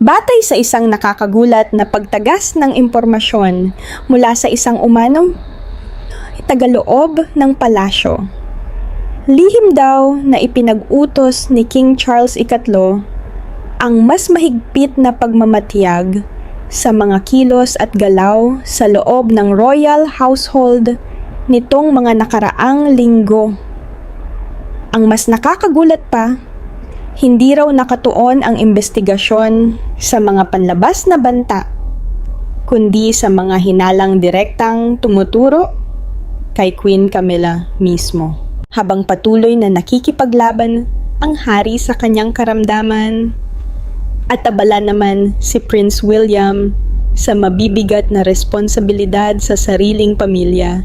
Batay sa isang nakakagulat na pagtagas ng impormasyon mula sa isang umanong tagaloob ng palasyo. Lihim daw na ipinag-utos ni King Charles III ang mas mahigpit na pagmamatiyag sa mga kilos at galaw sa loob ng royal household nitong mga nakaraang linggo. Ang mas nakakagulat pa, hindi raw nakatuon ang investigasyon sa mga panlabas na banta, kundi sa mga hinalang direktang tumuturo kay Queen Camilla mismo. Habang patuloy na nakikipaglaban ang hari sa kanyang karamdaman, at abala naman si Prince William sa mabibigat na responsibilidad sa sariling pamilya,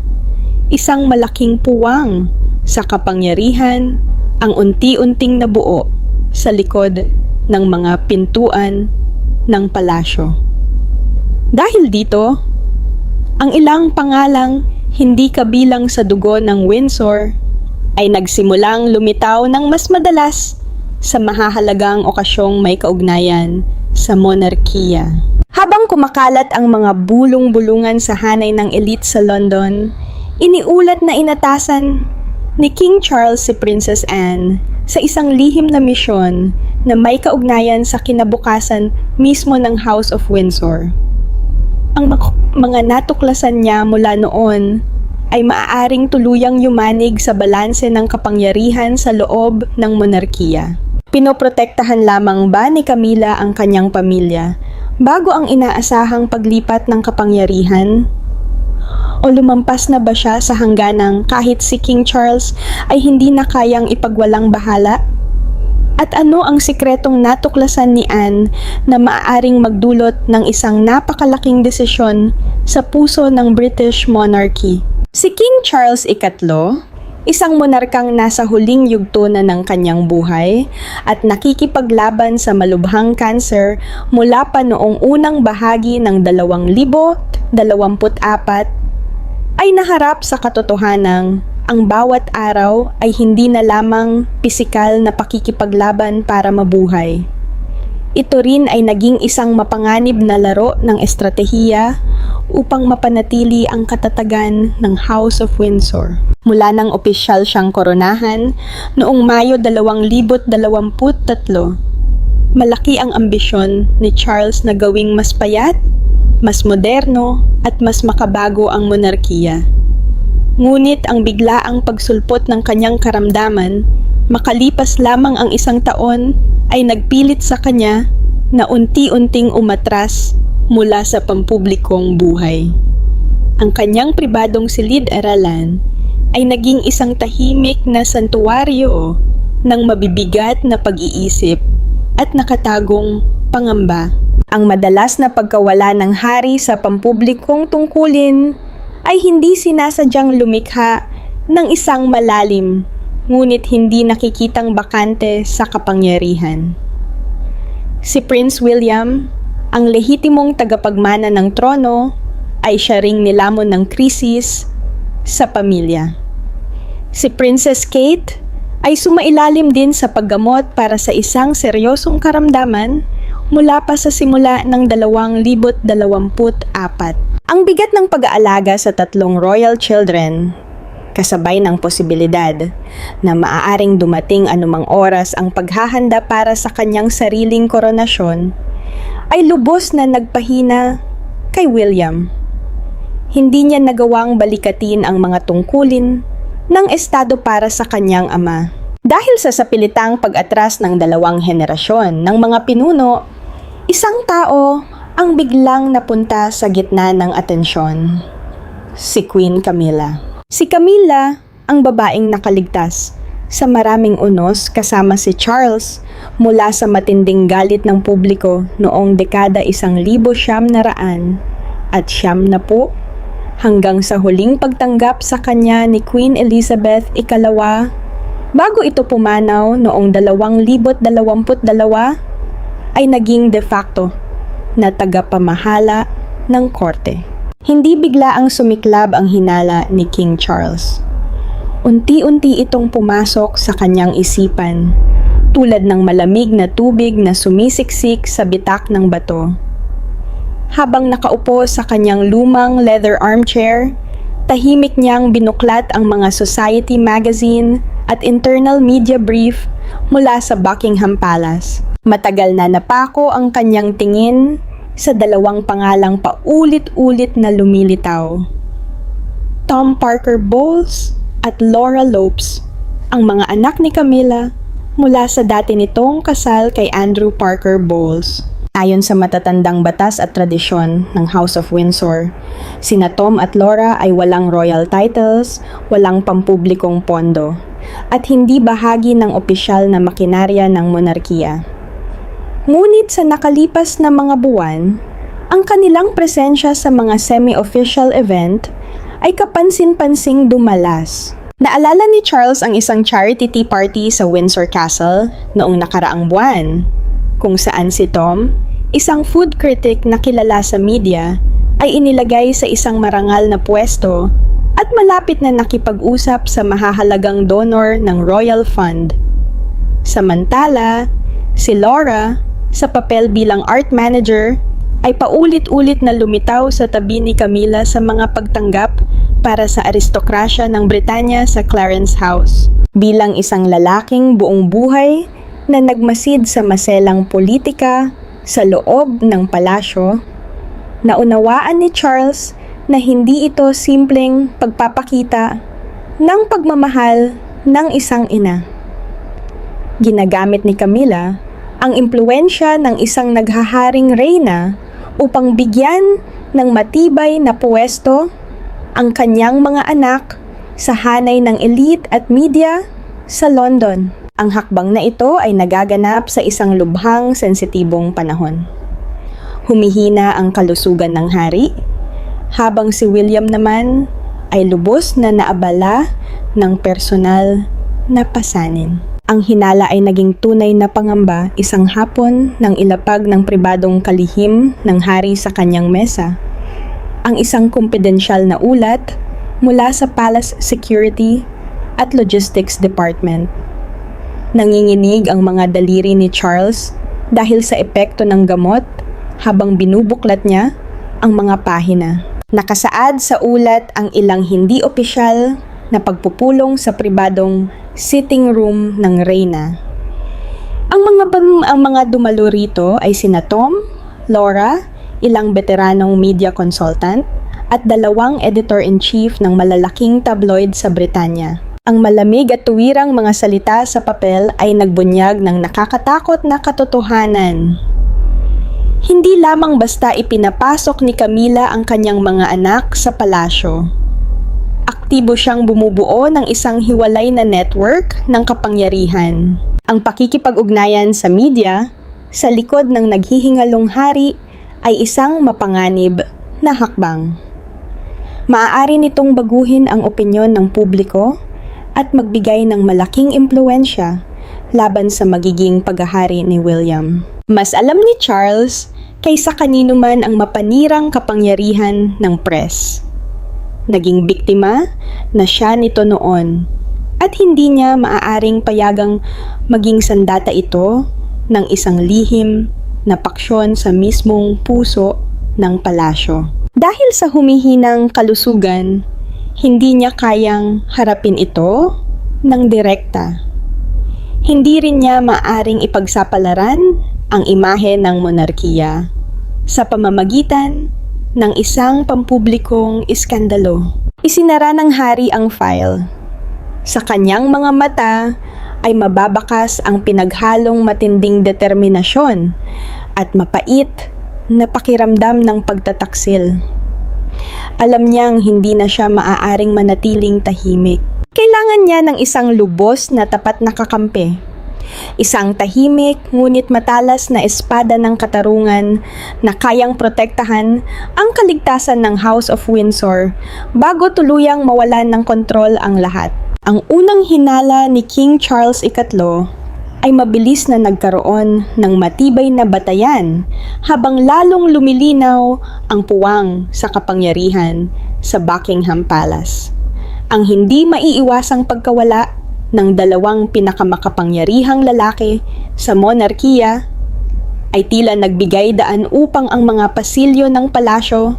isang malaking puwang sa kapangyarihan ang unti-unting nabuo sa likod ng mga pintuan ng palasyo. Dahil dito, ang ilang pangalang hindi kabilang sa dugo ng Windsor ay nagsimulang lumitaw ng mas madalas sa mahahalagang okasyong may kaugnayan sa monarkiya. Habang kumakalat ang mga bulong-bulungan sa hanay ng elite sa London, iniulat na inatasan ni King Charles si Princess Anne sa isang lihim na misyon na may kaugnayan sa kinabukasan mismo ng House of Windsor. Ang mga natuklasan niya mula noon ay maaaring tuluyang yumanig sa balanse ng kapangyarihan sa loob ng monarkiya. Pinoprotektahan lamang ba ni Camilla ang kanyang pamilya bago ang inaasahang paglipat ng kapangyarihan? O lumampas na ba siya sa hangganang kahit si King Charles ay hindi na kayang ipagwalang bahala? At ano ang sikretong natuklasan ni Anne na maaaring magdulot ng isang napakalaking desisyon sa puso ng British monarchy? Si King Charles III, isang monarkang nasa huling yugto na ng kanyang buhay at nakikipaglaban sa malubhang kanser mula pa noong unang bahagi ng 2024, ay naharap sa katotohanang ang bawat araw ay hindi na lamang pisikal na pakikipaglaban para mabuhay. Ito rin ay naging isang mapanganib na laro ng estratehiya upang mapanatili ang katatagan ng House of Windsor. Mula nang opisyal siyang koronahan noong Mayo 2023, malaki ang ambisyon ni Charles na gawing mas payat, mas moderno at mas makabago ang monarkiya. Ngunit ang biglaang pagsulpot ng kanyang karamdaman, makalipas lamang ang isang taon, ay nagpilit sa kanya na unti-unting umatras mula sa pampublikong buhay. Ang kanyang pribadong silid-aralan ay naging isang tahimik na santuwaryo ng mabibigat na pag-iisip at nakatagong pangamba. Ang madalas na pagkawala ng hari sa pampublikong tungkulin ay hindi sinasadyang lumikha ng isang malalim ngunit hindi nakikitang bakante sa kapangyarihan. Si Prince William, ang lehitimong tagapagmana ng trono, ay siya ring nilamon ng krisis sa pamilya. Si Princess Kate ay sumailalim din sa paggamot para sa isang seryosong karamdaman mula pa sa simula ng 2024. Ang bigat ng pag-aalaga sa tatlong royal children, kasabay ng posibilidad na maaaring dumating anumang oras ang paghahanda para sa kanyang sariling koronasyon, ay lubos na nagpahina kay William. Hindi niya nagawang balikatin ang mga tungkulin ng estado para sa kanyang ama. Dahil sa sapilitang pag-atras ng 2 henerasyon ng mga pinuno, isang tao ang biglang napunta sa gitna ng atensyon: si Queen Camilla. Si Camilla ang babaeng nakaligtas sa maraming unos kasama si Charles mula sa matinding galit ng publiko noong dekada 1990 hanggang sa huling pagtanggap sa kanya ni Queen Elizabeth II bago ito pumanaw noong 2022 ay naging de facto na tagapamahala ng korte. Hindi bigla ang sumiklab ang hinala ni King Charles. Unti-unti itong pumasok sa kanyang isipan tulad ng malamig na tubig na sumisiksik sa bitak ng bato. Habang nakaupo sa kanyang lumang leather armchair, tahimik niyang binuklat ang mga society magazine at internal media brief mula sa Buckingham Palace. Matagal na napako ang kanyang tingin sa dalawang pangalang paulit-ulit na lumilitaw. Tom Parker Bowles at Laura Lopes, ang mga anak ni Camilla mula sa dati nitong kasal kay Andrew Parker Bowles. Ayon sa matatandang batas at tradisyon ng House of Windsor, sina Tom at Laura ay walang royal titles, walang pampublikong pondo, at hindi bahagi ng opisyal na makinarya ng monarkiya. Ngunit sa nakalipas na mga buwan, ang kanilang presensya sa mga semi-official event ay kapansin-pansing dumalas. Naalala ni Charles ang isang charity tea party sa Windsor Castle noong nakaraang buwan, kung saan si Tom, isang food critic na kilala sa media, ay inilagay sa isang marangal na pwesto at malapit na nakipag-usap sa mahahalagang donor ng Royal Fund. Samantala, si Laura, sa papel bilang art manager, ay paulit-ulit na lumitaw sa tabi ni Camilla sa mga pagtanggap para sa aristokrasya ng Britanya sa Clarence House. Bilang isang lalaking buong buhay na nagmasid sa maselang politika sa loob ng palasyo, naunawaan ni Charles na hindi ito simpleng pagpapakita ng pagmamahal ng isang ina. Ginagamit ni Camilla ang impluwensya ng isang naghaharing reyna upang bigyan ng matibay na puwesto ang kanyang mga anak sa hanay ng elite at media sa London. Ang hakbang na ito ay nagaganap sa isang lubhang sensitibong panahon. Humihina ang kalusugan ng hari, habang si William naman ay lubos na naabala ng personal na pasanin. Ang hinala ay naging tunay na pangamba isang hapon nang ilapag ng pribadong kalihim ng hari sa kanyang mesa ang isang kumpidensyal na ulat mula sa Palace Security at Logistics Department. Nanginginig ang mga daliri ni Charles dahil sa epekto ng gamot habang binubuklat niya ang mga pahina. Nakasaad sa ulat ang ilang hindi opisyal na pagpupulong sa pribadong sitting room ng reyna. Ang mga dumalo rito ay sina Tom, Laura, ilang veteranong media consultant, at 2 editor-in-chief ng malalaking tabloid sa Britanya. Ang malamig at tuwirang mga salita sa papel ay nagbunyag ng nakakatakot na katotohanan. Hindi lamang basta ipinapasok ni Camilla ang kanyang mga anak sa palasyo. Aktibo siyang bumubuo ng isang hiwalay na network ng kapangyarihan. Ang pakikipag-ugnayan sa media, sa likod ng naghihingalong hari, ay isang mapanganib na hakbang. Maaari nitong baguhin ang opinyon ng publiko at magbigay ng malaking impluwensya laban sa magiging paghahari ni William. Mas alam ni Charles kaysa kanino man ang mapanirang kapangyarihan ng press. Naging biktima na siya nito noon at hindi niya maaaring payagang maging sandata ito ng isang lihim na paksyon sa mismong puso ng palasyo. Dahil sa humihinang kalusugan, hindi niya kayang harapin ito ng direkta. Hindi rin niya maaring ipagsapalaran ang imahe ng monarkiya sa pamamagitan ng isang pampublikong iskandalo. Isinara ng hari ang file. Sa kanyang mga mata ay mababakas ang pinaghalong matinding determinasyon at mapait na pakiramdam ng pagtataksil. Alam niyang hindi na siya maaaring manatiling tahimik. Kailangan niya ng isang lubos na tapat na kakampi. Isang tahimik ngunit matalas na espada ng katarungan na kayang protektahan ang kaligtasan ng House of Windsor bago tuluyang mawalan ng kontrol ang lahat. Ang unang hinala ni King Charles III ay mabilis na nagkaroon ng matibay na batayan habang lalong lumilinaw ang puwang sa kapangyarihan sa Buckingham Palace. Ang hindi maiiwasang pagkawala ng dalawang pinakamakapangyarihang lalaki sa monarkiya ay tila nagbigay daan upang ang mga pasilyo ng palasyo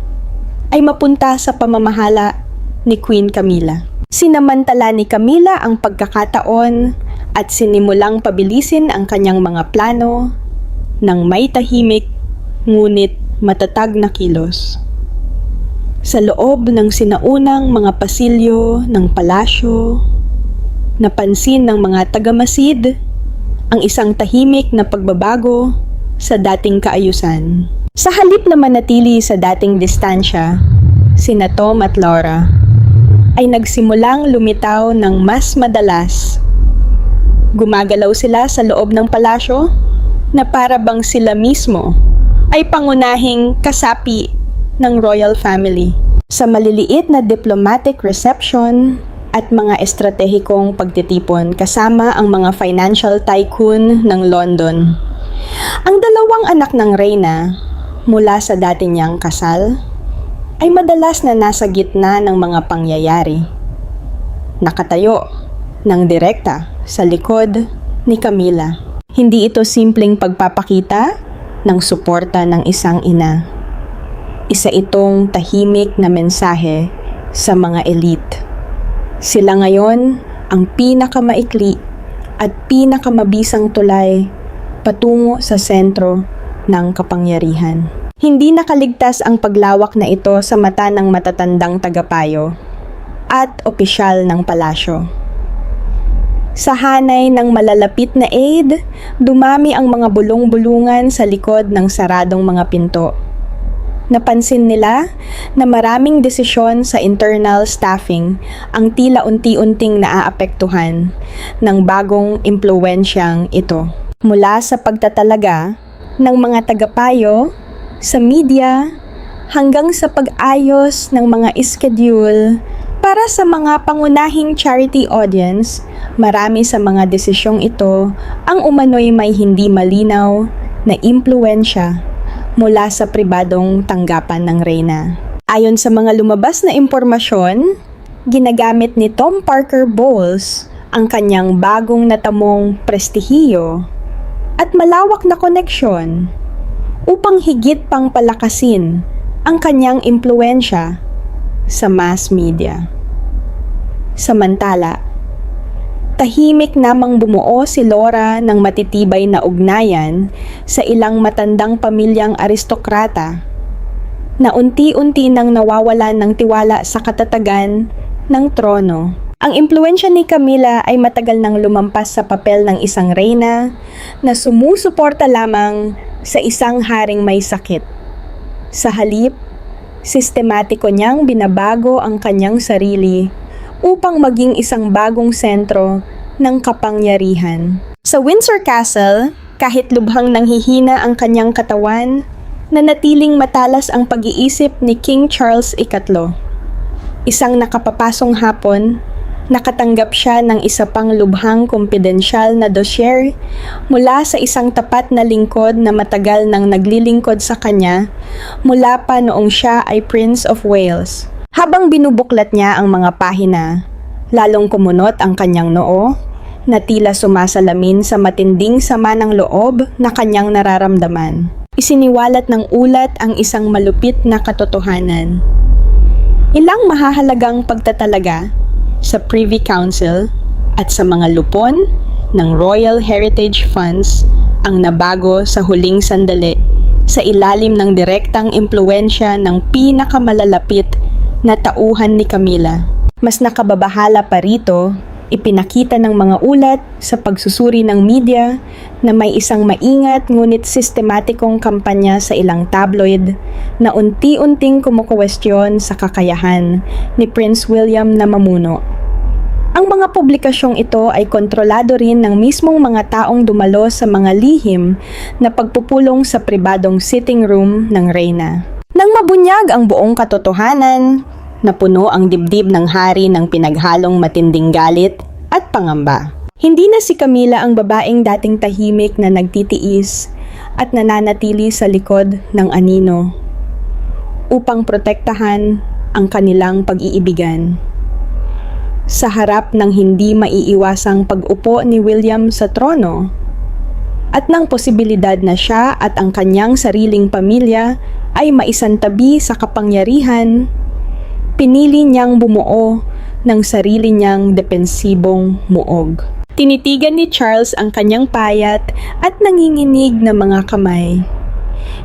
ay mapunta sa pamamahala ni Queen Camilla. Sinamantala ni Camilla ang pagkakataon at sinimulang pabilisin ang kanyang mga plano ng may tahimik ngunit matatag na kilos. Sa loob ng sinaunang mga pasilyo ng palasyo, napansin ng mga tagamasid ang isang tahimik na pagbabago sa dating kaayusan. Sa halip na manatili sa dating distansya, sina Tom at Laura ay nagsimulang lumitaw ng mas madalas. Gumagalaw sila sa loob ng palasyo na para bang sila mismo ay pangunahing kasapi ng royal family. Sa maliliit na diplomatic reception at mga estratehikong pagtitipon kasama ang mga financial tycoon ng London. Ang dalawang anak ng reyna mula sa dati niyang kasal ay madalas na nasa gitna ng mga pangyayari. Nakatayo ng direkta sa likod ni Camilla. Hindi ito simpleng pagpapakita ng suporta ng isang ina. Isa itong tahimik na mensahe sa mga elite. Sila ngayon ang pinakamaikli at pinakamabisang tulay patungo sa sentro ng kapangyarihan. Hindi nakaligtas ang paglawak na ito sa mata ng matatandang tagapayo at opisyal ng palasyo. Sa hanay ng malalapit na aide, dumami ang mga bulong-bulungan sa likod ng saradong mga pinto. Napansin nila na maraming desisyon sa internal staffing ang tila unti-unting naaapektuhan ng bagong impluwensyang ito. Mula sa pagtatalaga ng mga tagapayo, sa media, hanggang sa pag-ayos ng mga schedule para sa mga pangunahing charity audience, marami sa mga desisyong ito ang umano'y may hindi malinaw na impluwensya mula sa pribadong tanggapan ng reyna. Ayon sa mga lumabas na impormasyon, ginagamit ni Tom Parker Bowles ang kanyang bagong natamong prestihiyo at malawak na koneksyon upang higit pang palakasin ang kanyang impluwensya sa mass media. Samantala, tahimik namang bumuo si Laura ng matitibay na ugnayan sa ilang matandang pamilyang aristokrata na unti-unti nang nawawalan ng tiwala sa katatagan ng trono. Ang impluwensya ni Camilla ay matagal nang lumampas sa papel ng isang reyna na sumusuporta lamang sa isang haring may sakit. Sa halip, sistematiko niyang binabago ang kanyang sarili upang maging isang bagong sentro ng kapangyarihan. Sa Windsor Castle, kahit lubhang nanghihina ang kanyang katawan, nanatiling matalas ang pag-iisip ni King Charles III. Isang nakapapasong hapon, nakatanggap siya ng isa pang lubhang kumpidensyal na dossier mula sa isang tapat na lingkod na matagal nang naglilingkod sa kanya mula pa noong siya ay Prince of Wales. Habang binubuklat niya ang mga pahina, lalong kumunot ang kanyang noo na tila sumasalamin sa matinding sama ng loob na kanyang nararamdaman. Isiniwalat ng ulat ang isang malupit na katotohanan. Ilang mahahalagang pagtatalaga sa Privy Council at sa mga lupon ng Royal Heritage Funds ang nabago sa huling sandali sa ilalim ng direktang impluwensya ng pinakamalalapit na tauhan ni Camilla. Mas nakababahala pa rito, ipinakita ng mga ulat sa pagsusuri ng media na may isang maingat ngunit sistematikong kampanya sa ilang tabloid na unti-unting kumukwestiyon sa kakayahan ni Prince William na mamuno. Ang mga publikasyong ito ay kontrolado rin ng mismong mga taong dumalo sa mga lihim na pagpupulong sa pribadong sitting room ng reyna. Nang mabunyag ang buong katotohanan, napuno ang dibdib ng hari ng pinaghalong matinding galit at pangamba. Hindi na si Camilla ang babaeng dating tahimik na nagtitiis at nananatili sa likod ng anino upang protektahan ang kanilang pag-iibigan. sa harap ng hindi maiiwasang pag-upo ni William sa trono at ng posibilidad na siya at ang kanyang sariling pamilya ay maisantabi sa kapangyarihan, pinili niyang bumuo ng sarili niyang depensibong muog. Tinitigan ni Charles ang kanyang payat at nanginginig na mga kamay.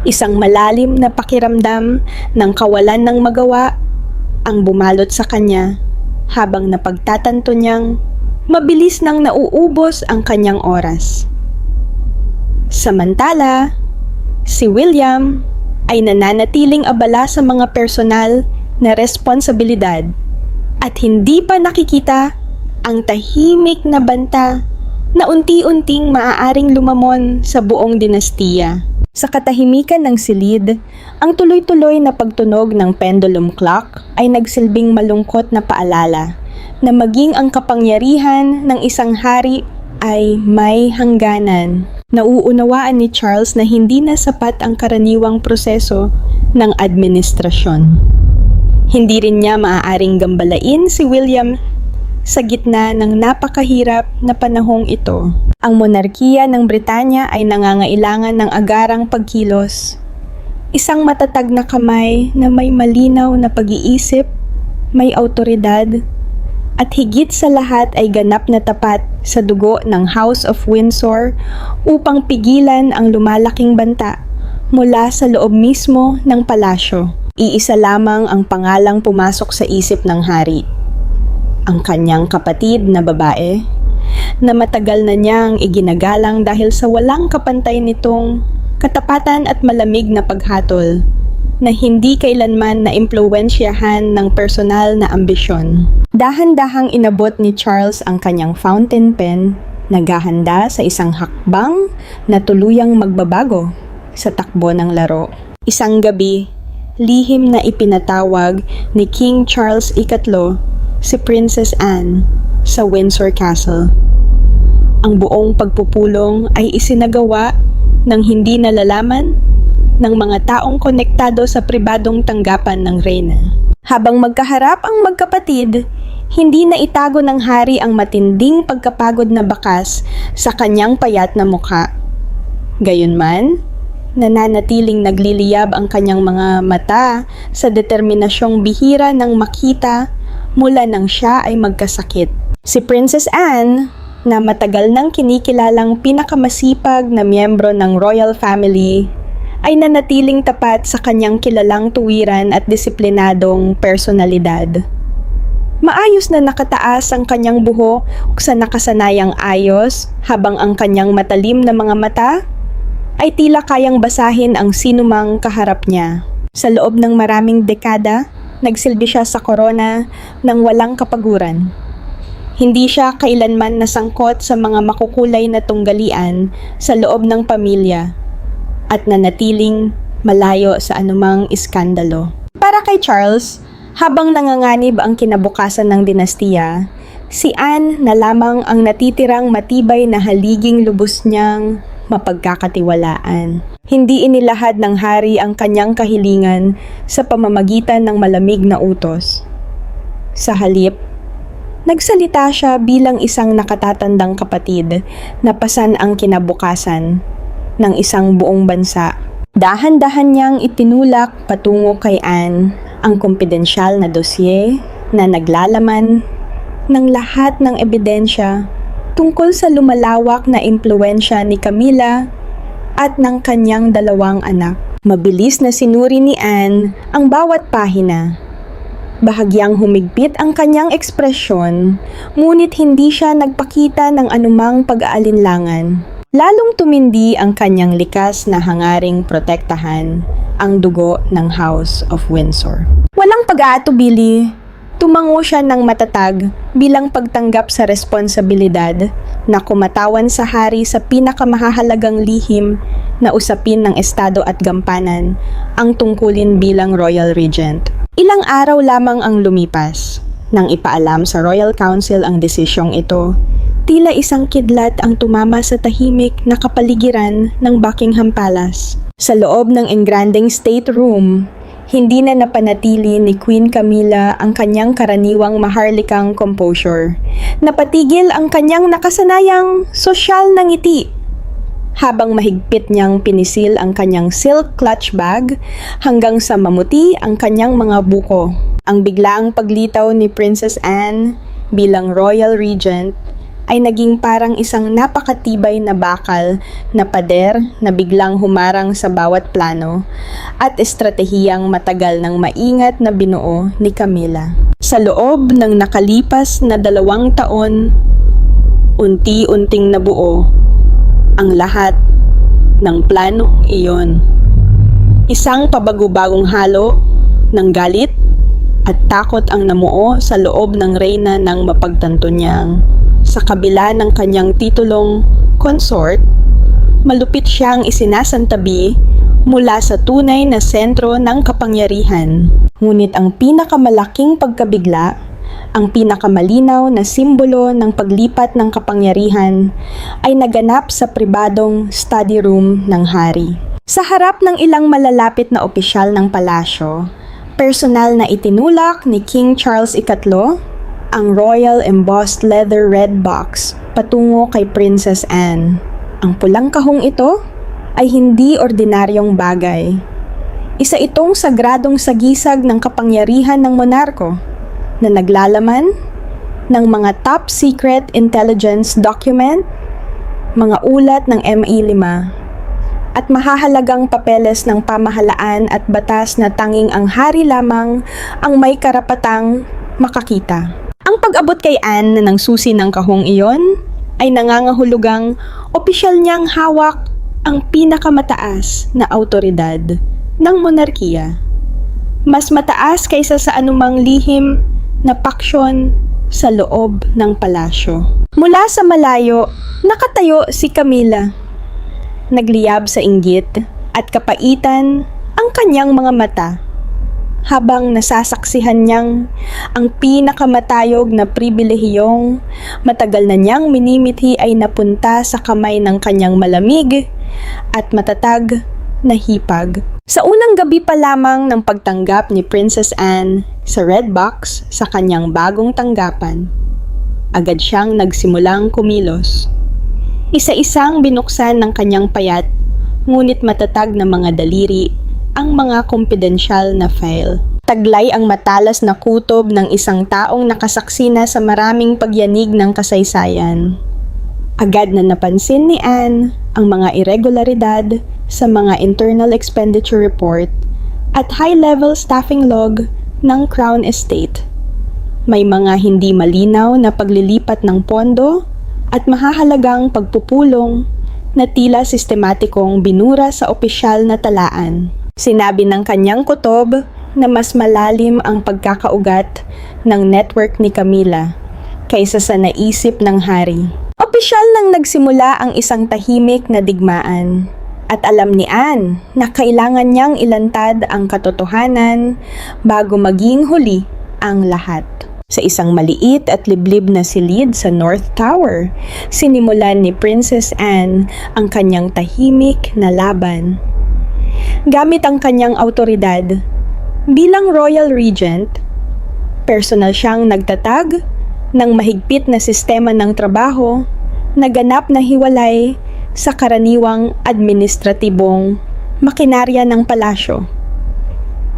Isang malalim na pakiramdam ng kawalan ng magawa ang bumalot sa kanya habang napagtatanto niyang mabilis nang nauubos ang kanyang oras. Samantala, si William ay nananatiling abala sa mga personal na responsibilidad at hindi pa nakikita ang tahimik na banta na unti-unting maaaring lumamon sa buong dinastiya. Sa katahimikan ng silid, ang tuloy-tuloy na pagtunog ng pendulum clock ay nagsilbing malungkot na paalala na maging ang kapangyarihan ng isang hari ay may hangganan. Nauunawaan ni Charles na hindi na sapat ang karaniwang proseso ng administrasyon. Hindi rin niya maaaring gambalain si William sa gitna ng napakahirap na panahong ito. Ang monarkiya ng Britanya ay nangangailangan ng agarang pagkilos. Isang matatag na kamay na may malinaw na pag-iisip, may awtoridad, at higit sa lahat ay ganap na tapat sa dugo ng House of Windsor upang pigilan ang lumalaking banta mula sa loob mismo ng palasyo. Iisa lamang ang pangalang pumasok sa isip ng hari. Ang kanyang kapatid na babae na matagal na niyang iginagalang dahil sa walang kapantay nitong katapatan at malamig na paghatol na hindi kailanman naimpluwensyahan ng personal na ambisyon. Dahan-dahang inabot ni Charles ang kanyang fountain pen, naghahanda sa isang hakbang na tuluyang magbabago sa takbo ng laro. Isang gabi, lihim na ipinatawag ni King Charles III si Princess Anne sa Windsor Castle. Ang buong pagpupulong ay isinagawa ng hindi nalalaman ng mga taong konektado sa pribadong tanggapan ng reyna. Habang magkaharap ang magkapatid, hindi na itago ng hari ang matinding pagkapagod na bakas sa kanyang payat na mukha. Gayunman, nananatiling nagliliyab ang kanyang mga mata sa determinasyong bihira ng makita mula nang siya ay magkasakit. Si Princess Anne, na matagal nang kinikilalang pinakamasipag na miyembro ng royal family, ay nanatiling tapat sa kanyang kilalang tuwiran at disiplinadong personalidad. Maayos na nakataas ang kanyang buhok sa nakasanayang ayos habang ang kanyang matalim na mga mata ay tila kayang basahin ang sinumang kaharap niya. Sa loob ng maraming dekada, nagsilbi siya sa korona ng walang kapaguran. Hindi siya kailanman nasangkot sa mga makukulay na tunggalian sa loob ng pamilya at nanatiling malayo sa anumang iskandalo. Para kay Charles, habang nanganganib ang kinabukasan ng dinastiya, si Anne na lamang ang natitirang matibay na haliging lubos niyang mapagkakatiwalaan. Hindi inilahad ng hari ang kanyang kahilingan sa pamamagitan ng malamig na utos. Sa halip, nagsalita siya bilang isang nakatatandang kapatid na pasan ang kinabukasan ng isang buong bansa. Dahan-dahan niyang itinulak patungo kay Anne ang kumpidensyal na dosye na naglalaman ng lahat ng ebidensya tungkol sa lumalawak na impluwensya ni Camilla at ng kanyang dalawang anak. Mabilis na sinuri ni Anne ang bawat pahina. Bahagyang humigpit ang kanyang ekspresyon, ngunit hindi siya nagpakita ng anumang pag-aalinlangan. Lalong tumindi ang kanyang likas na hangaring protektahan ang dugo ng House of Windsor. Walang pag-aatubili, tumango siya ng matatag bilang pagtanggap sa responsibilidad na kumatawan sa hari sa pinakamahahalagang lihim na usapin ng estado at gampanan, ang tungkulin bilang Royal Regent. Ilang araw lamang ang lumipas nang ipaalam sa Royal Council ang desisyong ito. Tila isang kidlat ang tumama sa tahimik na kapaligiran ng Buckingham Palace. Sa loob ng engranding state room, Hindi na napanatili ni Queen Camilla ang kanyang karaniwang maharlikang composure. Napatigil ang kanyang nakasanayang sosyal na ngiti habang mahigpit niyang pinisil ang kanyang silk clutch bag hanggang sa mamuti ang kanyang mga buko. Ang biglaang paglitaw ni Princess Anne bilang Royal Regent ay naging parang isang napakatibay na bakal na pader na biglang humarang sa bawat plano at estratehiyang matagal ng maingat na binuo ni Camilla. Sa loob ng nakalipas na 2 taon, unti-unting nabuo ang lahat ng planong iyon. Isang pabago-bagong halo ng galit at takot ang namuo sa loob ng reyna ng mapagtanto niyang sa kabila ng kanyang titulong consort, malupit siyang isinasantabi mula sa tunay na sentro ng kapangyarihan. Ngunit ang pinakamalaking pagkabigla, ang pinakamalinaw na simbolo ng paglipat ng kapangyarihan ay naganap sa pribadong study room ng hari. Sa harap ng ilang malalapit na opisyal ng palasyo, personal na itinulak ni King Charles III ang royal embossed leather red box patungo kay Princess Anne. Ang pulang kahong ito ay hindi ordinaryong bagay. Isa itong sagradong sagisag ng kapangyarihan ng monarko na naglalaman ng mga top secret intelligence document, mga ulat ng MI5, at mahahalagang papeles ng pamahalaan at batas na tanging ang hari lamang ang may karapatang makakita. Ang pag-abot kay Anne ng susi ng kahong iyon ay nangangahulugang opisyal niyang hawak ang pinakamataas na autoridad ng monarkiya. Mas mataas kaysa sa anumang lihim na paksyon sa loob ng palasyo. Mula sa malayo, nakatayo si Camilla. Nagliyab sa inggit at kapaitan ang kanyang mga mata habang nasasaksihan niyang ang pinakamatayog na pribilehiyong matagal na niyang minimithi ay napunta sa kamay ng kanyang malamig at matatag na hipag. Sa unang gabi pa lamang ng pagtanggap ni Princess Anne sa red box sa kanyang bagong tanggapan, agad siyang nagsimulang kumilos. Isa-isang binuksan ng kanyang payat ngunit matatag na mga daliri ang mga kumpidensyal na file. Taglay ang matalas na kutob ng isang taong nakasaksi na sa maraming pagyanig ng kasaysayan. Agad na napansin ni Anne ang mga irregularidad sa mga internal expenditure report at high-level staffing log ng Crown Estate. May mga hindi malinaw na paglilipat ng pondo at mahahalagang pagpupulong na tila sistematikong binura sa opisyal na talaan. Sinabi ng kanyang kutob na mas malalim ang pagkakaugat ng network ni Camilla kaysa sa naisip ng hari. Opisyal nang nagsimula ang isang tahimik na digmaan at alam ni Anne na kailangan niyang ilantad ang katotohanan bago maging huli ang lahat. Sa isang maliit at liblib na silid sa North Tower, sinimulan ni Princess Anne ang kanyang tahimik na laban. Gamit ang kanyang autoridad bilang Royal Regent, personal siyang nagtatag ng mahigpit na sistema ng trabaho na ganap na hiwalay sa karaniwang administratibong makinarya ng palasyo.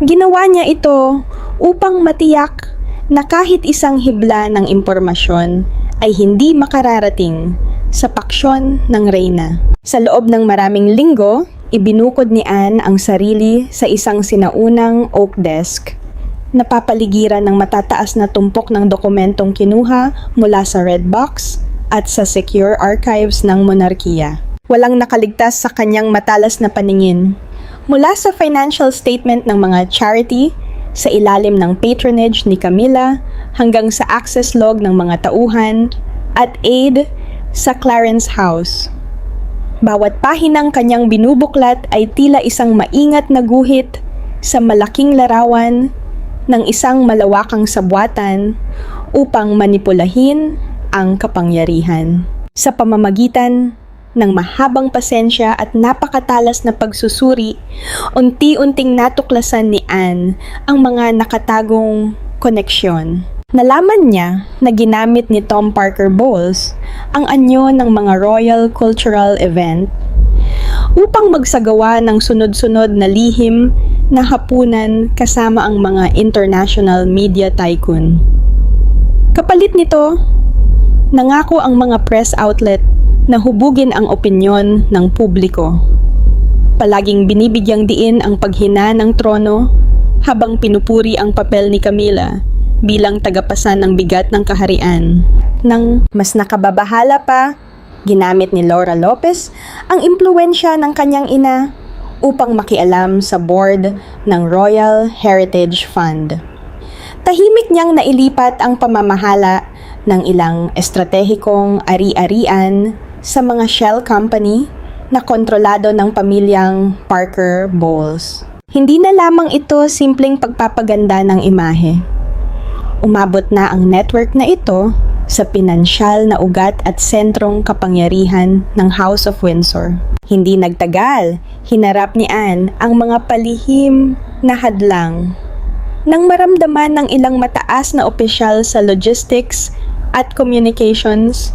Ginawa niya ito upang matiyak na kahit isang hibla ng impormasyon ay hindi makararating sa paksyon ng reyna. Sa loob ng maraming linggo, ibinukod ni Anne ang sarili sa isang sinaunang oak desk, napapaligiran ng matataas na tumpok ng dokumentong kinuha mula sa red box at sa secure archives ng monarkiya. Walang nakaligtas sa kanyang matalas na paningin. Mula sa financial statement ng mga charity, sa ilalim ng patronage ni Camilla, hanggang sa access log ng mga tauhan at aid sa Clarence House. Bawat pahinang kanyang binubuklat ay tila isang maingat na guhit sa malaking larawan ng isang malawakang sabwatan upang manipulahin ang kapangyarihan. Sa pamamagitan ng mahabang pasensya at napakatalas na pagsusuri, unti-unting natuklasan ni Anne ang mga nakatagong koneksyon. Nalaman niya na ginamit ni Tom Parker Bowles ang anyo ng mga Royal Cultural Event upang magsagawa ng sunod-sunod na lihim na hapunan kasama ang mga international media tycoon. Kapalit nito, nangako ang mga press outlet na hubugin ang opinyon ng publiko. Palaging binibigyang diin ang paghina ng trono habang pinupuri ang papel ni Camilla bilang tagapasan ng bigat ng kaharian. Nang mas nakababahala pa, ginamit ni Laura Lopez ang impluwensya ng kanyang ina upang makialam sa board ng Royal Heritage Fund. Tahimik niyang nailipat ang pamamahala ng ilang estratehikong ari-arian sa mga shell company na kontrolado ng pamilyang Parker Bowles. Hindi na lamang ito simpleng pagpapaganda ng imahe. Umabot na ang network na ito sa pinansyal na ugat at sentrong kapangyarihan ng House of Windsor. Hindi nagtagal, hinarap ni Anne ang mga palihim na hadlang. Nang maramdaman ng ilang mataas na opisyal sa logistics at communications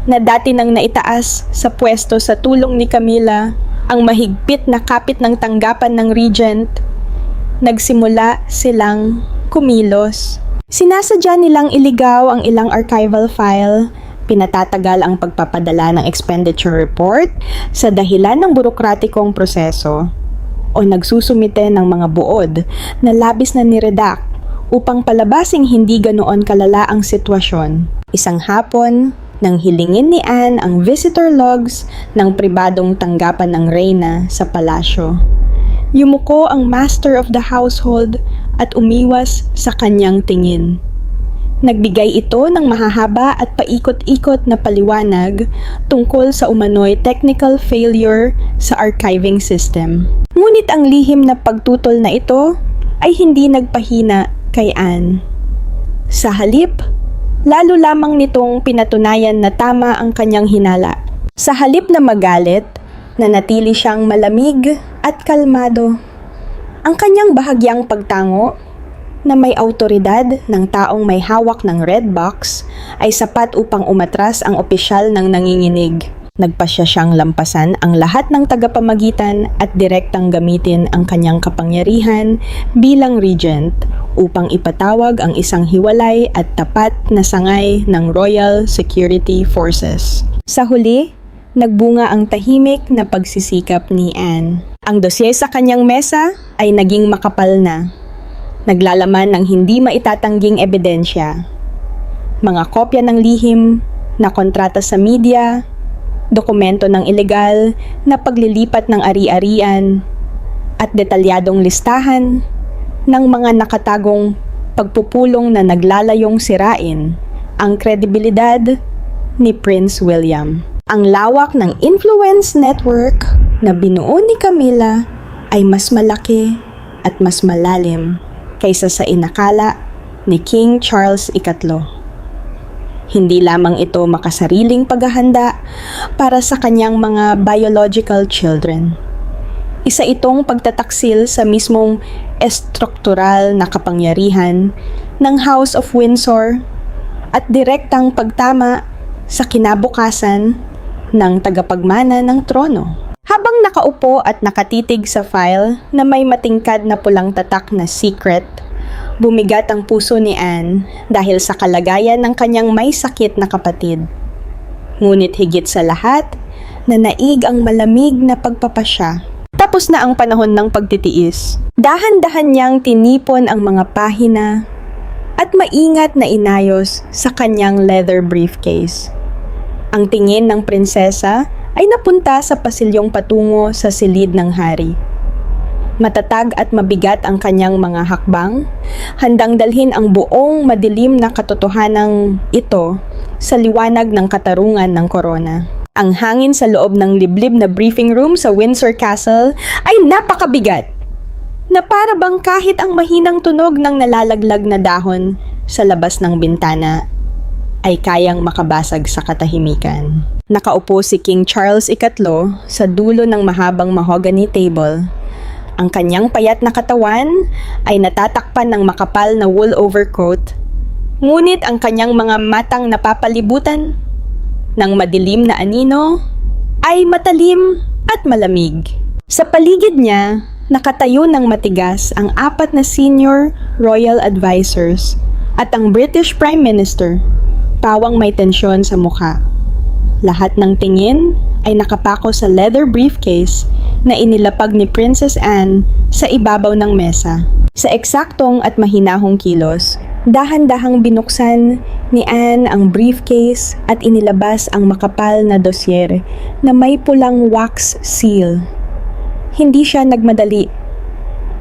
na dati nang naitaas sa pwesto sa tulong ni Camilla ang mahigpit na kapit ng tanggapan ng regent, nagsimula silang kumilos. Sinasadya nilang iligaw ang ilang archival file, pinatatagal ang pagpapadala ng expenditure report sa dahilan ng burokratikong proseso, o nagsusumite ng mga buod na labis na niredak upang palabasing hindi ganoon kalala ang sitwasyon. Isang hapon, nang hilingin ni Anne ang visitor logs ng pribadong tanggapan ng reyna sa palasyo, yumuko ang master of the household at umiwas sa kanyang tingin. Nagbigay ito ng mahahaba at paikot-ikot na paliwanag tungkol sa umano'y technical failure sa archiving system. Ngunit ang lihim na pagtutol na ito ay hindi nagpahina kay Anne. Sa halip, lalo lamang nitong pinatunayan na tama ang kanyang hinala. Sa halip na magalit, nanatili siyang malamig at kalmado. Ang kanyang bahagyang pagtango na may awtoridad ng taong may hawak ng red box ay sapat upang umatras ang opisyal ng nanginginig. Nagpasya siyang lampasan ang lahat ng tagapamagitan at direktang gamitin ang kanyang kapangyarihan bilang regent upang ipatawag ang isang hiwalay at tapat na sangay ng Royal Security Forces. Sa huli, nagbunga ang tahimik na pagsisikap ni Anne. Ang dosye sa kanyang mesa ay naging makapal na. Naglalaman ng hindi maitatangging ebidensya. Mga kopya ng lihim na kontrata sa media, dokumento ng ilegal na paglilipat ng ari-arian, at detalyadong listahan ng mga nakatagong pagpupulong na naglalayong sirain ang kredibilidad ni Prince William. Ang lawak ng influence network na binuo ni Camilla ay mas malaki at mas malalim kaysa sa inakala ni King Charles III. Hindi lamang ito makasariling paghahanda para sa kanyang mga biological children. Isa itong pagtataksil sa mismong estruktural na kapangyarihan ng House of Windsor at direktang pagtama sa kinabukasan ng tagapagmana ng trono. Habang nakaupo at nakatitig sa file na may matingkad na pulang tatak na secret, bumigat ang puso ni Anne dahil sa kalagayan ng kanyang may sakit na kapatid. Ngunit higit sa lahat, nanaig ang malamig na pagpapasya. Tapos na ang panahon ng pagtitiis. Dahan-dahan niyang tinipon ang mga pahina at maingat na inayos sa kanyang leather briefcase. Ang tingin ng prinsesa ay napunta sa pasilyong patungo sa silid ng hari. Matatag at mabigat ang kanyang mga hakbang, handang dalhin ang buong madilim na katotohanan ito sa liwanag ng katarungan ng korona. Ang hangin sa loob ng liblib na briefing room sa Windsor Castle ay napakabigat, na para bang kahit ang mahinang tunog ng nalalaglag na dahon sa labas ng bintana ay kayang makabasag sa katahimikan. Nakaupo si King Charles III sa dulo ng mahabang mahogany table. Ang kanyang payat na katawan ay natatakpan ng makapal na wool overcoat, ngunit ang kanyang mga matang napapalibutan ng madilim na anino ay matalim at malamig. Sa paligid niya, nakatayo ng matigas ang 4 na senior royal advisors at ang British Prime Minister, pawang may tensyon sa mukha. Lahat ng tingin ay nakapako sa leather briefcase na inilapag ni Princess Anne sa ibabaw ng mesa. Sa eksaktong at mahinahong kilos, dahan-dahang binuksan ni Anne ang briefcase at inilabas ang makapal na dossier na may pulang wax seal. Hindi siya nagmadali.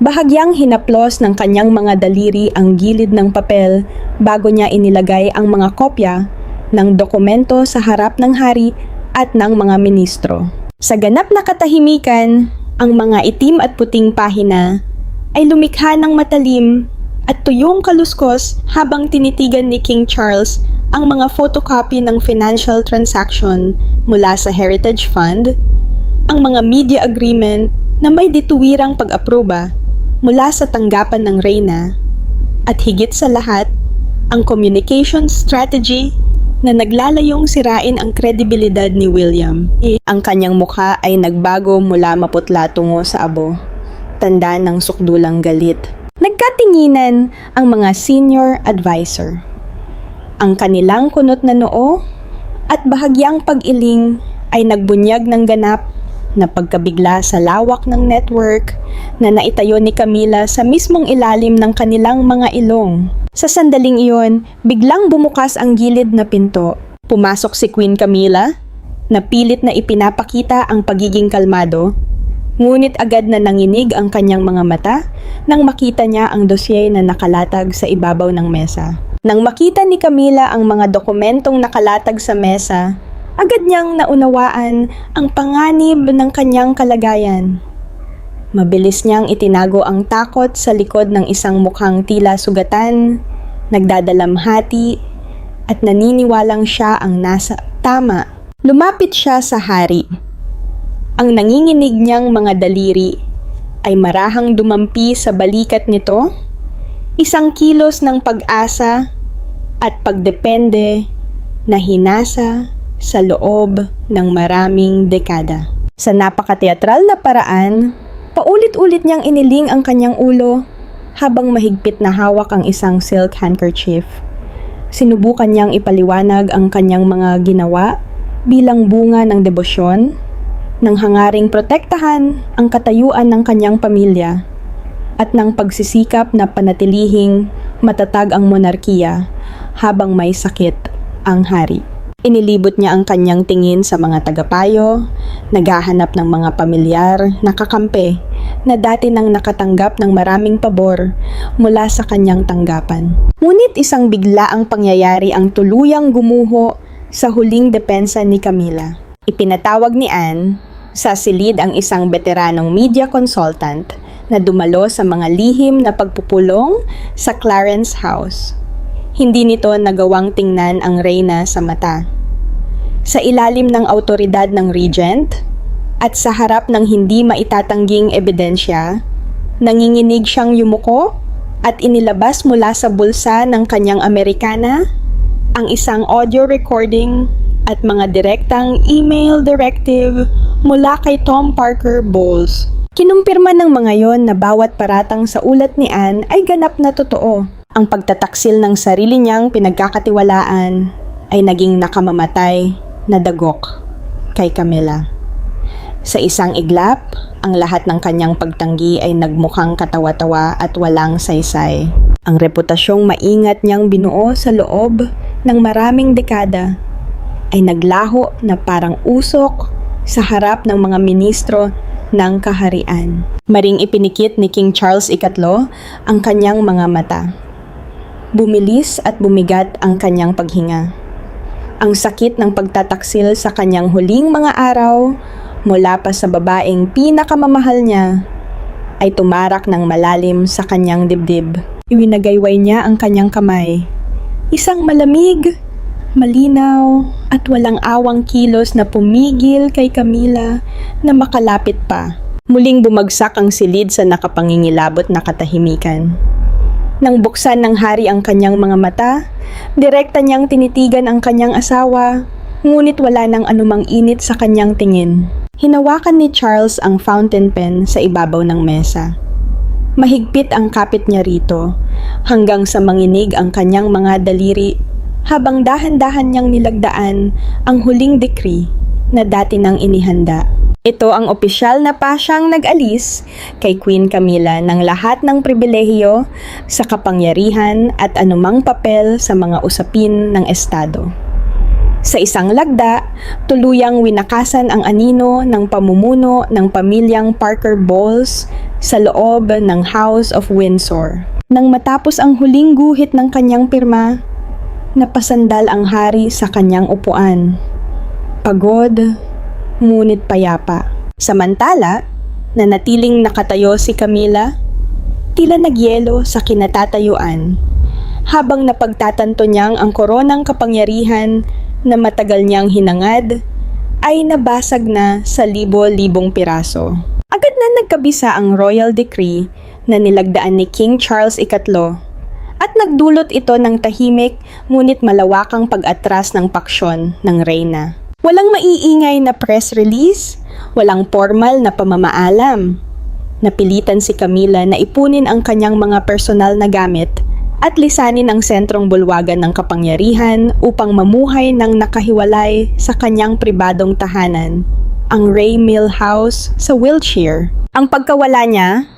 Bahagyang hinaplos ng kanyang mga daliri ang gilid ng papel bago niya inilagay ang mga kopya ng dokumento sa harap ng hari at ng mga ministro. Sa ganap na katahimikan, ang mga itim at puting pahina ay lumikha ng matalim at tuyong kaluskos habang tinitigan ni King Charles ang mga photocopy ng financial transaction mula sa Heritage Fund, ang mga media agreement na may dituwirang pag-aproba mula sa tanggapan ng reyna, at higit sa lahat, ang communication strategy na naglalayong sirain ang kredibilidad ni William. Ang kanyang mukha ay nagbago mula maputla tungo sa abo, tanda ng sukdulang galit. Nagkatinginan ang mga senior advisor. Ang kanilang kunot na noo at bahagyang pag-iling ay nagbunyag ng ganap na pagkabigla sa lawak ng network na naitayo ni Camilla sa mismong ilalim ng kanilang mga ilong. Sa sandaling iyon, biglang bumukas ang gilid na pinto. Pumasok si Queen Camilla, na pilit na ipinapakita ang pagiging kalmado, ngunit agad na nanginig ang kanyang mga mata nang makita niya ang dosye na nakalatag sa ibabaw ng mesa. Nang makita ni Camilla ang mga dokumentong nakalatag sa mesa, agad niyang naunawaan ang panganib ng kanyang kalagayan. Mabilis niyang itinago ang takot sa likod ng isang mukhang tila sugatan, nagdadalamhati, at naniniwalang siya ang nasa tama. Lumapit siya sa hari. Ang nanginginig niyang mga daliri ay marahang dumampi sa balikat nito, isang kilos ng pag-asa at pagdepende na hinasa sa loob ng maraming dekada. Sa napakateatral na paraan, paulit-ulit niyang iniling ang kanyang ulo habang mahigpit na hawak ang isang silk handkerchief. Sinubukan niyang ipaliwanag ang kanyang mga ginawa bilang bunga ng debosyon, nang hangaring protektahan ang katayuan ng kanyang pamilya at ng pagsisikap na panatilihing matatag ang monarkiya habang may sakit ang hari. Inilibot niya ang kanyang tingin sa mga tagapayo, naghahanap ng mga pamilyar na kakampi na dati nang nakatanggap ng maraming pabor mula sa kanyang tanggapan. Ngunit isang biglaang pangyayari ang tuluyang gumuho sa huling depensa ni Camilla. Ipinatawag ni Anne sa silid ang isang veteranong media consultant na dumalo sa mga lihim na pagpupulong sa Clarence House. Hindi nito nagawang tingnan ang reyna sa mata. Sa ilalim ng autoridad ng regent at sa harap ng hindi maitatangging ebidensya, nanginginig siyang yumuko at inilabas mula sa bulsa ng kanyang Amerikana ang isang audio recording at mga direktang email directive mula kay Tom Parker Bowles. Kinumpirma ng mga yon na bawat paratang sa ulat ni Anne ay ganap na totoo. Ang pagtataksil ng sarili niyang pinagkakatiwalaan ay naging nakamamatay na dagok kay Camilla. Sa isang iglap, ang lahat ng kanyang pagtanggi ay nagmukhang katawa-tawa at walang saysay. Ang reputasyong maingat niyang binuo sa loob ng maraming dekada ay naglaho na parang usok sa harap ng mga ministro ng kaharian. Maring ipinikit ni King Charles III ang kanyang mga mata. Bumilis at bumigat ang kanyang paghinga. Ang sakit ng pagtataksil sa kanyang huling mga araw mula pa sa babaeng pinakamamahal niya ay tumarak ng malalim sa kanyang dibdib. Iwinagayway niya ang kanyang kamay. Isang malamig, Malinaw at walang awang kilos na pumigil kay Camila na makalapit pa. Muling bumagsak ang silid sa nakapangingilabot na katahimikan. Nang buksan ng hari ang kanyang mga mata, direkta niyang tinitigan ang kanyang asawa, ngunit wala nang anumang init sa kanyang tingin. Hinawakan ni Charles ang fountain pen sa ibabaw ng mesa. Mahigpit ang kapit niya rito, hanggang sa manginig ang kanyang mga daliri habang dahan-dahan niyang nilagdaan ang huling decree na dati nang inihanda. Ito ang opisyal na pasyang nag-alis kay Queen Camilla ng lahat ng pribilehiyo sa kapangyarihan at anumang papel sa mga usapin ng Estado. Sa isang lagda, tuluyang winakasan ang anino ng pamumuno ng pamilyang Parker Bowles sa loob ng House of Windsor. Nang matapos ang huling guhit ng kanyang pirma, napasandal ang hari sa kanyang upuan. Pagod, ngunit payapa. Samantala, nanatiling nakatayo si Camilla, tila nagyelo sa kinatatayuan, habang napagtatanto niyang ang koronang kapangyarihan na matagal niyang hinangad ay nabasag na sa libo-libong piraso. Agad na nagkabisa ang royal decree na nilagdaan ni King Charles III at nagdulot ito ng tahimik ngunit malawakang pag-atras ng paksyon ng reyna. Walang maiingay na press release, walang formal na pamamaalam. Napilitan si Camilla na ipunin ang kanyang mga personal na gamit at lisanin ang sentrong bulwagan ng kapangyarihan upang mamuhay ng nakahiwalay sa kanyang pribadong tahanan, ang Ray Mill House sa Wiltshire. Ang pagkawala niya,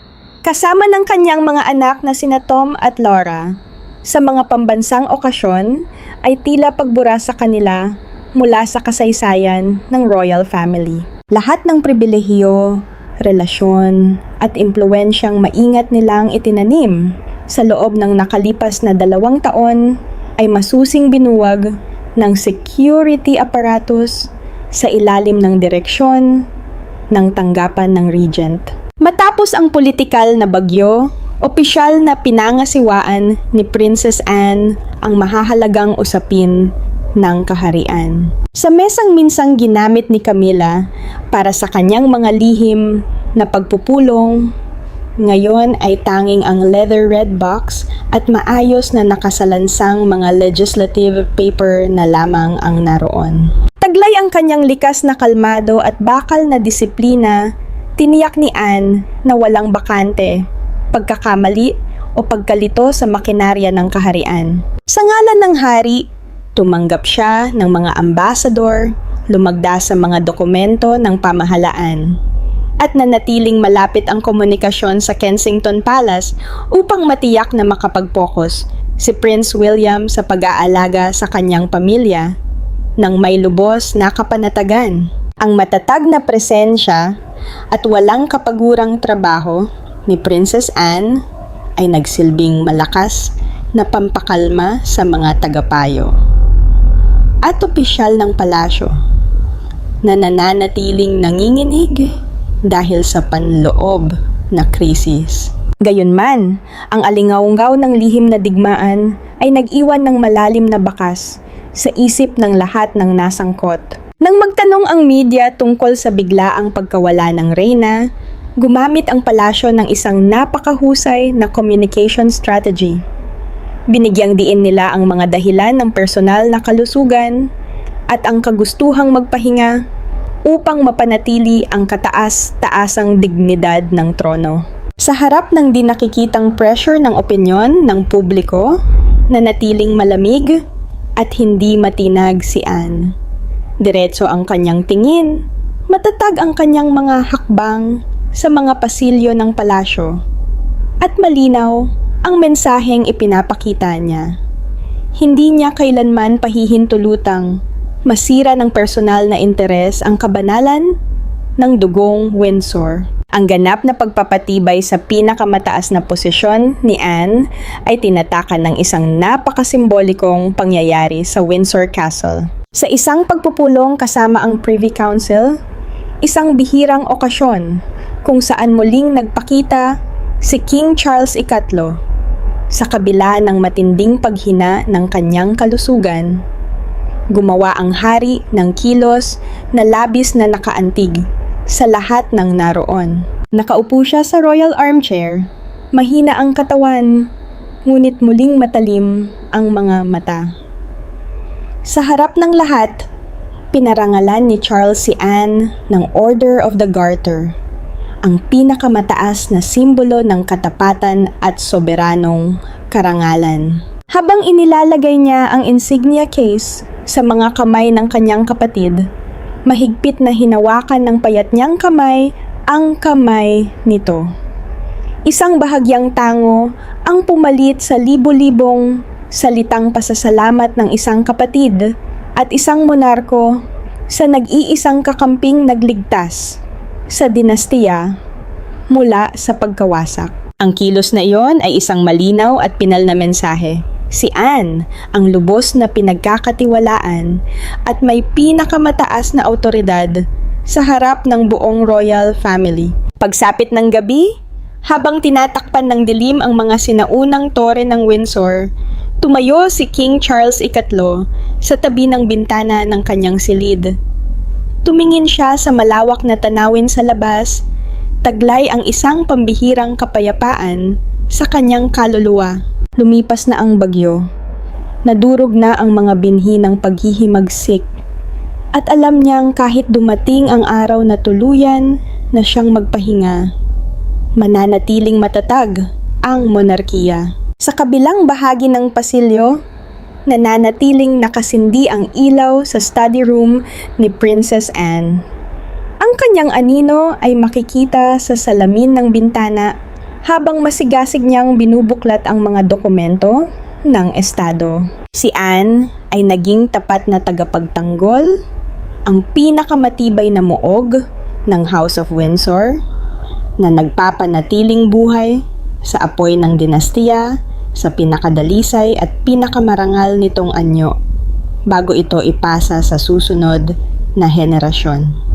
kasama ng kanyang mga anak na sina Tom at Laura, sa mga pambansang okasyon ay tila pagbura sa kanila mula sa kasaysayan ng royal family. Lahat ng pribilehiyo, relasyon, at impluwensyang maingat nilang itinanim sa loob ng nakalipas na 2 taon ay masusing binuwag ng security apparatus sa ilalim ng direksyon ng tanggapan ng regent. Matapos ang politikal na bagyo, opisyal na pinangasiwaan ni Princess Anne ang mahahalagang usapin ng kaharian. Sa mesang minsang ginamit ni Camilla para sa kanyang mga lihim na pagpupulong, ngayon ay tanging ang leather red box at maayos na nakasalansang mga legislative paper na lamang ang naroon. Taglay ang kanyang likas na kalmado at bakal na disiplina, tiniyak ni Anne na walang bakante, pagkakamali o pagkalito sa makinarya ng kaharian. Sa ngalan ng hari, tumanggap siya ng mga ambasador, lumagda sa mga dokumento ng pamahalaan, at nanatiling malapit ang komunikasyon sa Kensington Palace upang matiyak na makapag-focus si Prince William sa pag-aalaga sa kanyang pamilya nang may lubos na kapanatagan. Ang matatag na presensya at walang kapagurang trabaho ni Princess Anne ay nagsilbing malakas na pampakalma sa mga tagapayo at opisyal ng palasyo na nananatiling nanginginig dahil sa panloob na krisis. Gayunman, ang alingaw-ngaw ng lihim na digmaan ay nag-iwan ng malalim na bakas sa isip ng lahat ng nasangkot. Nang magtanong ang media tungkol sa biglaang pagkawala ng reyna, gumamit ang palasyo ng isang napakahusay na communication strategy. Binigyang diin nila ang mga dahilan ng personal na kalusugan at ang kagustuhang magpahinga upang mapanatili ang kataas-taasang dignidad ng trono. Sa harap ng di nakikitang pressure ng opinyon ng publiko, nanatiling malamig at hindi matinag si Anne. Diretso ang kanyang tingin, matatag ang kanyang mga hakbang sa mga pasilyo ng palasyo, at malinaw ang mensaheng ipinapakita niya. Hindi niya kailanman pahihintulutang masira ng personal na interes ang kabanalan ng dugong Windsor. Ang ganap na pagpapatibay sa pinakamataas na posisyon ni Anne ay tinatakan ng isang napakasimbolikong pangyayari sa Windsor Castle. Sa isang pagpupulong kasama ang Privy Council, isang bihirang okasyon kung saan muling nagpakita si King Charles III sa kabila ng matinding paghina ng kanyang kalusugan, Gumawa ang hari ng kilos na labis na nakaantig sa lahat ng naroon. Nakaupo siya sa royal armchair, mahina ang katawan, ngunit muling matalim ang mga mata. Sa harap ng lahat, pinarangalan ni Charles si Anne ng Order of the Garter, ang pinakamataas na simbolo ng katapatan at soberanong karangalan. Habang inilalagay niya ang insignia case sa mga kamay ng kanyang kapatid, mahigpit na hinawakan ng payat niyang kamay ang kamay nito. Isang bahagyang tango ang pumalit sa libo-libong salitang pasasalamat ng isang kapatid at isang monarko sa nag-iisang kakamping nagligtas sa dinastiya mula sa pagkawasak. Ang kilos na iyon ay isang malinaw at pinal na mensahe. Si Anne ang lubos na pinagkakatiwalaan at may pinakamataas na awtoridad sa harap ng buong royal family. Pagsapit ng gabi, habang tinatakpan ng dilim ang mga sinaunang tore ng Windsor, tumayo si King Charles III sa tabi ng bintana ng kanyang silid. Tumingin siya sa malawak na tanawin sa labas, taglay ang isang pambihirang kapayapaan sa kanyang kaluluwa. Lumipas na ang bagyo. Nadurog na ang mga binhi ng paghihimagsik. At alam niyang kahit dumating ang araw na tuluyan na siyang magpahinga, mananatiling matatag ang monarkiya. Sa kabilang bahagi ng pasilyo, nananatiling nakasindi ang ilaw sa study room ni Princess Anne. Ang kanyang anino ay makikita sa salamin ng bintana habang masigasig niyang binubuklat ang mga dokumento ng estado. Si Anne ay naging tapat na tagapagtanggol, ang pinakamatibay na muog ng House of Windsor, na nagpapanatiling buhay sa apoy ng dinastiya sa pinakadalisay at pinakamarangal nitong anyo bago ito ipasa sa susunod na henerasyon.